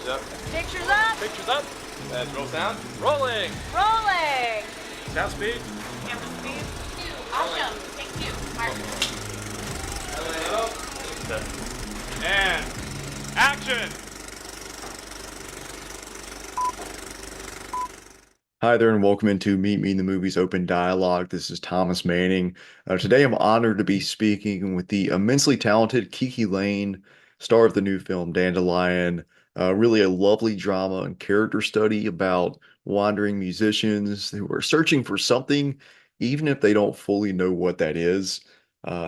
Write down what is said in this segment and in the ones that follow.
up. Pictures up. Pictures up. Let's roll sound. Rolling. Rolling. Sound speed. Camera speed. Awesome. Thank you. And action. Hi there, and welcome into Meet Me in the Movies Open Dialogue. This is Thomas Manning. Today I'm honored to be speaking with the immensely talented KiKi Layne, star of the new film Dandelion. Really a lovely drama and character study about wandering musicians who are searching for something, even if they don't fully know what that is.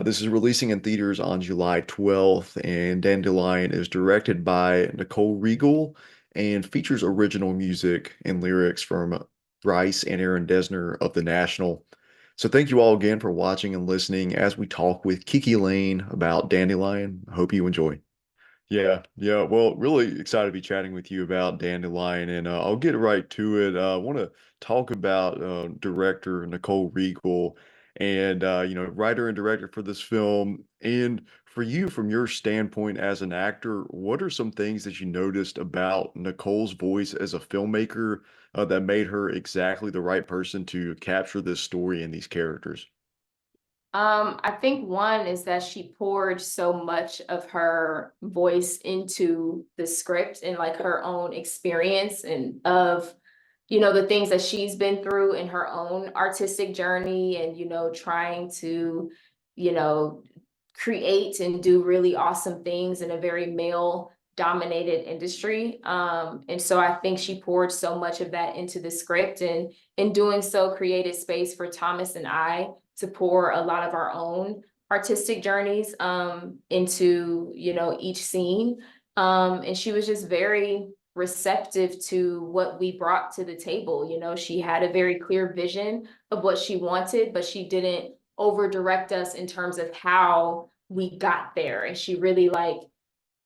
This is releasing in theaters on July 12th, and Dandelion is directed by Nicole Riegel and features original music and lyrics from Bryce and Dessner of the National. So thank you all again for watching and listening as we talk with KiKi Layne about Dandelion. I hope you enjoy. Yeah. Well, really excited to be chatting with you about Dandelion, and I'll get right to it. I want to talk about director Nicole Riegel and writer and director for this film. And for you, from your standpoint as an actor, what are some things that you noticed about Nicole's voice as a filmmaker that made her exactly the right person to capture this story and these characters? I think one is that she poured so much of her voice into the script and like her own experience and of, the things that she's been through in her own artistic journey and, trying to, you know, create and do really awesome things in a very male dominated industry. And so I think she poured so much of that into the script, and in doing so created space for Thomas and I to pour a lot of our own artistic journeys into, each scene. And she was just very receptive to what we brought to the table. She had a very clear vision of what she wanted, but she didn't over direct us in terms of how we got there. And she really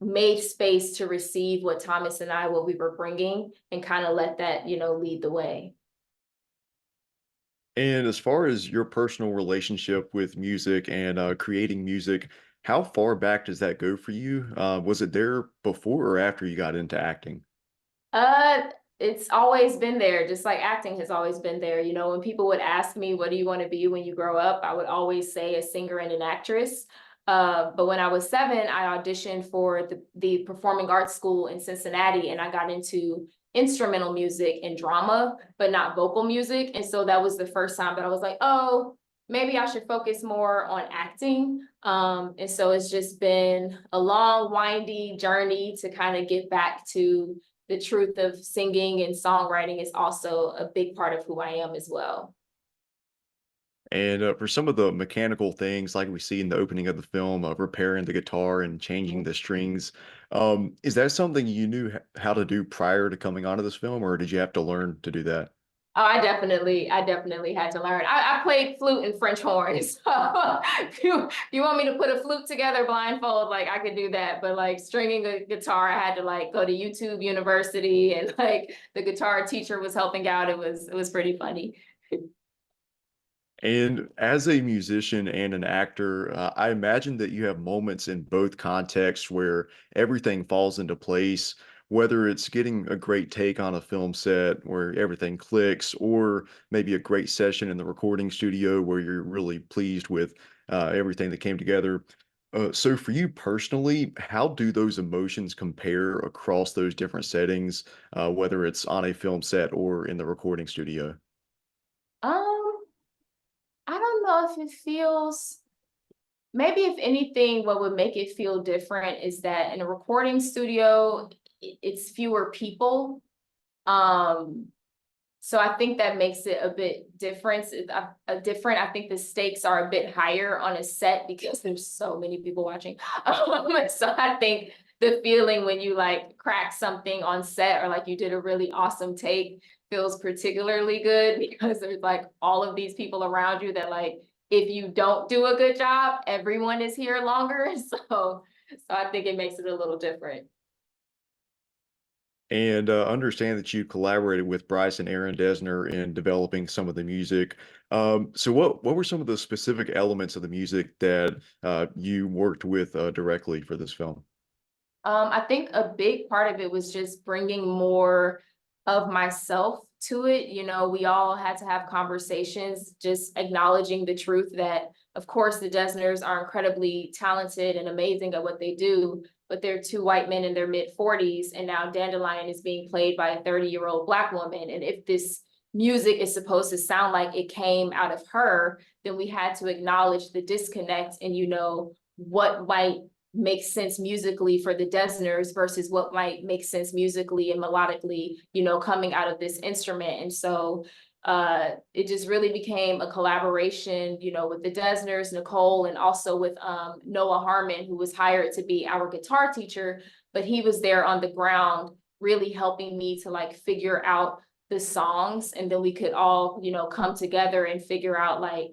made space to receive what Thomas and I, what we were bringing, and kind of let that, lead the way. And as far as your personal relationship with music and creating music, how far back does that go for you? Was it there before or after you got into acting? Uh, it's always been there, just like acting has always been there. When people would ask me, what do you want to be when you grow up? I would always say a singer and an actress. But when I was 7, I auditioned for the performing arts school in Cincinnati, and I got into instrumental music and drama, but not vocal music. And so that was the first time that I was like, oh, maybe I should focus more on acting. And so it's just been a long, windy journey to kind of get back to the truth of singing, and songwriting is also a big part of who I am as well. And for some of the mechanical things, like we see in the opening of the film, of repairing the guitar and changing the strings, is that something you knew how to do prior to coming onto this film, or did you have to learn to do that? Oh, I definitely had to learn. I played flute and French horns. So if you want me to put a flute together blindfold, I could do that. But stringing a guitar, I had to go to YouTube University, and the guitar teacher was helping out. It was pretty funny. And as a musician and an actor, I imagine that you have moments in both contexts where everything falls into place, whether it's getting a great take on a film set where everything clicks, or maybe a great session in the recording studio where you're really pleased with everything that came together. So for you personally, how do those emotions compare across those different settings, whether it's on a film set or in the recording studio? Um, I don't know if it feels, maybe if anything, what would make it feel different is that in a recording studio, it's fewer people. Um, so I think that makes it a bit different. Different. I think the stakes are a bit higher on a set because there's so many people watching. So I think the feeling when you crack something on set, or you did a really awesome take, feels particularly good because there's all of these people around you that if you don't do a good job, everyone is here longer. So I think it makes it a little different. And understand that you collaborated with Bryce and Dessner in developing some of the music. So what were some of the specific elements of the music that you worked with directly for this film? I think a big part of it was just bringing more of myself to it. You know, we all had to have conversations, just acknowledging the truth that, of course, the Dessners are incredibly talented and amazing at what they do, but they're two white men in their mid-40s, and now Dandelion is being played by a 30-year-old Black woman. And if this music is supposed to sound like it came out of her, then we had to acknowledge the disconnect and, you know, what might make sense musically for the Dessners versus what might make sense musically and melodically, you know, coming out of this instrument. And so it just really became a collaboration, you know, with the Dessners, Nicole, and also with Noah Harmon, who was hired to be our guitar teacher, but he was there on the ground, really helping me to like figure out the songs. And then we could all, you know, come together and figure out, like,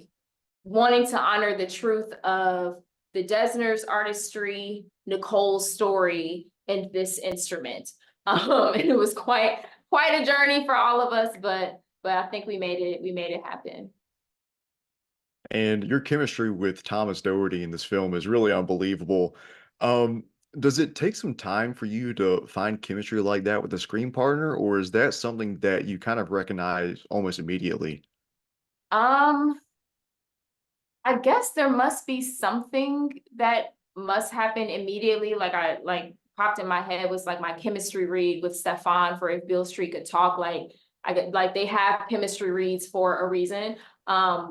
wanting to honor the truth of the Dessner's artistry, Nicole's story, and this instrument. And it was quite a journey for all of us, but I think we made it happen. And your chemistry with Thomas Doherty in this film is really unbelievable. Um, does it take some time for you to find chemistry like that with a screen partner, or is that something that you kind of recognize almost immediately? Um, I guess there must be something that must happen immediately. Like popped in my head was like my chemistry read with Stefan for If Beale Street Could Talk. Like they have chemistry reads for a reason.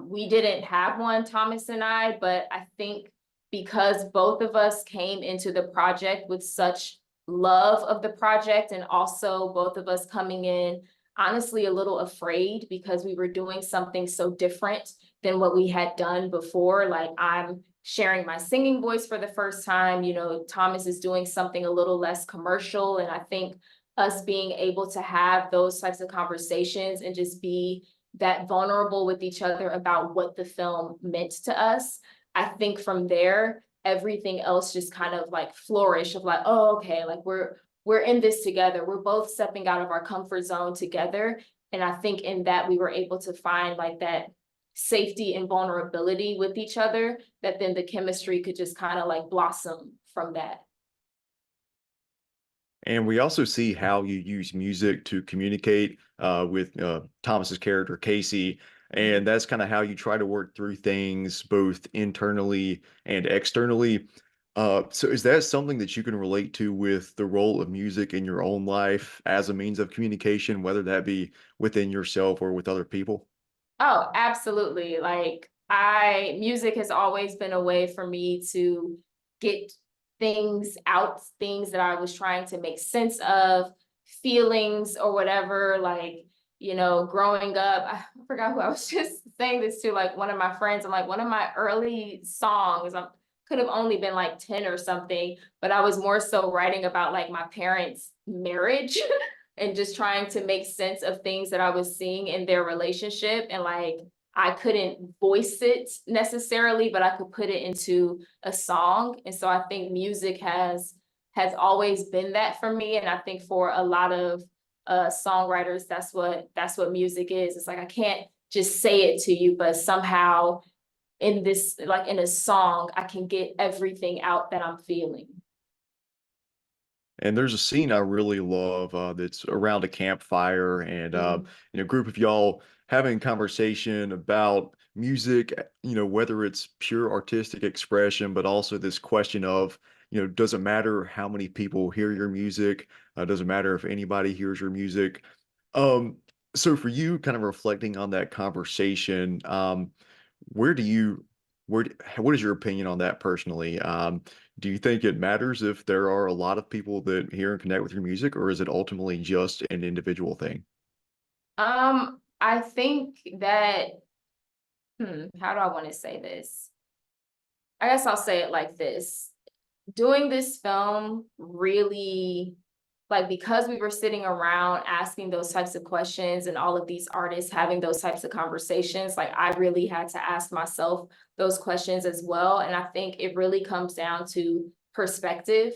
We didn't have one, Thomas and I, but I think because both of us came into the project with such love of the project, and also both of us coming in honestly a little afraid because we were doing something so different than what we had done before. Like, I'm sharing my singing voice for the first time, you know, Thomas is doing something a little less commercial. And I think us being able to have those types of conversations and just be that vulnerable with each other about what the film meant to us, I think from there, everything else just kind of like flourished of like, oh, okay, like we're in this together. We're both stepping out of our comfort zone together. And I think in that we were able to find like that safety and vulnerability with each other, that then the chemistry could just kind of like blossom from that. And we also see how you use music to communicate with Thomas's character Casey, and that's kind of how you try to work through things both internally and externally. So is that something that you can relate to with the role of music in your own life as a means of communication, whether that be within yourself or with other people? Oh, absolutely. Like, music has always been a way for me to get things out, things that I was trying to make sense of, feelings or whatever. Like, you know, growing up, I forgot who I was just saying this to, like one of my friends. I'm like, one of my early songs, I could have only been like 10 or something, but I was more so writing about like my parents' marriage and just trying to make sense of things that I was seeing in their relationship. And like, I couldn't voice it necessarily, but I could put it into a song. And so I think music has always been that for me. And I think for a lot of songwriters, that's what music is. It's like, I can't just say it to you, but somehow in this, like in a song, I can get everything out that I'm feeling. And there's a scene I really love that's around a campfire and Mm. a group of y'all having conversation about music, whether it's pure artistic expression, but also this question of, does it matter how many people hear your music? Does it matter if anybody hears your music? Um, so for you, kind of reflecting on that conversation, where do you, what is your opinion on that personally? Do you think it matters if there are a lot of people that hear and connect with your music, or is it ultimately just an individual thing? I think that, how do I want to say this? I guess I'll say it like this. Doing this film really, like, because we were sitting around asking those types of questions and all of these artists having those types of conversations, like, I really had to ask myself those questions as well. And I think it really comes down to perspective.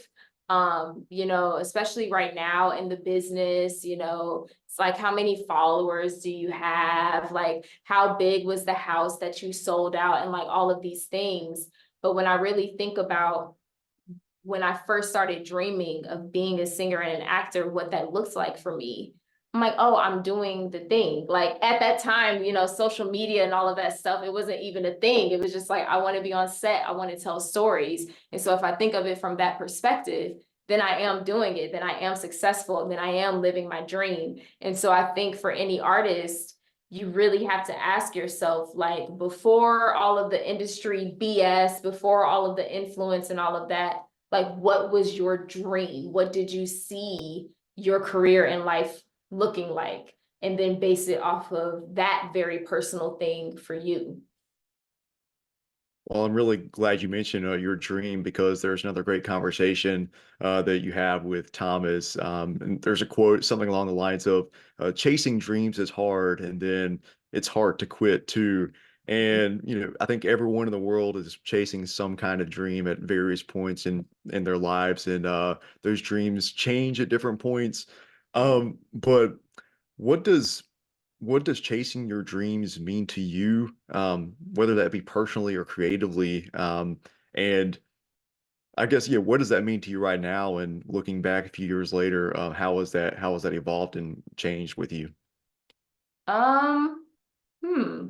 Especially right now in the business, it's like, how many followers do you have? Like, how big was the house that you sold out, and like all of these things. But when I really think about when I first started dreaming of being a singer and an actor, what that looks like for me, I'm like, oh, I'm doing the thing. Like at that time, you know, social media and all of that stuff, it wasn't even a thing. It was just like, I want to be on set. I want to tell stories. And so if I think of it from that perspective, then I am doing it, then I am successful, then I am living my dream. And so I think for any artist, you really have to ask yourself, like, before all of the industry BS, before all of the influence and all of that, like, what was your dream? What did you see your career in life looking like? And then base it off of that very personal thing for you. Well, I'm really glad you mentioned your dream because there's another great conversation that you have with Thomas. And there's a quote, something along the lines of chasing dreams is hard, and then it's hard to quit too. And, you know, I think everyone in the world is chasing some kind of dream at various points in their lives. And those dreams change at different points. But what does chasing your dreams mean to you, whether that be personally or creatively? And I guess, yeah, what does that mean to you right now? And looking back a few years later, how has that evolved and changed with you? Um, hmm.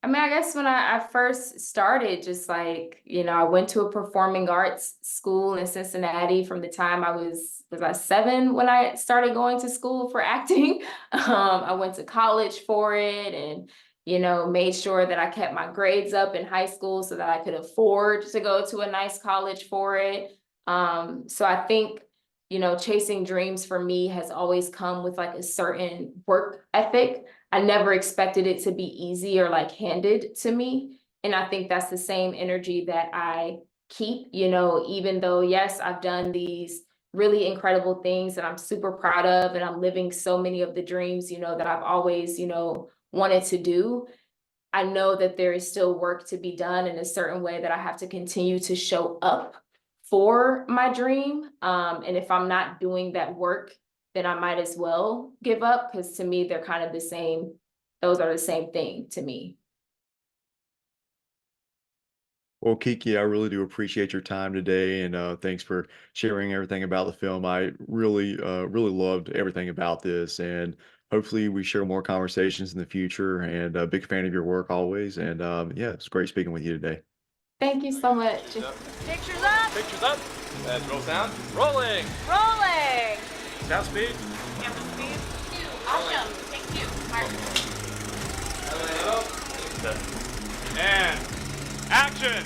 I mean, I guess when I first started, just like, you know, I went to a performing arts school in Cincinnati from the time was I 7 when I started going to school for acting. I went to college for it and, you know, made sure that I kept my grades up in high school so that I could afford to go to a nice college for it. So I think, you know, chasing dreams for me has always come with like a certain work ethic. I never expected it to be easy or like handed to me. And I think that's the same energy that I keep, you know, even though, yes, I've done these really incredible things that I'm super proud of, and I'm living so many of the dreams, you know, that I've always, you know, wanted to do. I know that there is still work to be done in a certain way that I have to continue to show up for my dream. And if I'm not doing that work, then I might as well give up, because to me, they're kind of the same. Those are the same thing to me. Well, Kiki, I really do appreciate your time today, and thanks for sharing everything about the film. I really loved everything about this, and hopefully we share more conversations in the future. And a big fan of your work always. And yeah, it's great speaking with you today. Thank you so much. Pictures up. Pictures up. Pictures up. Roll sound. Rolling. Rolling. Sound speed. Camera speed. Awesome. Take 2. Mark. And action.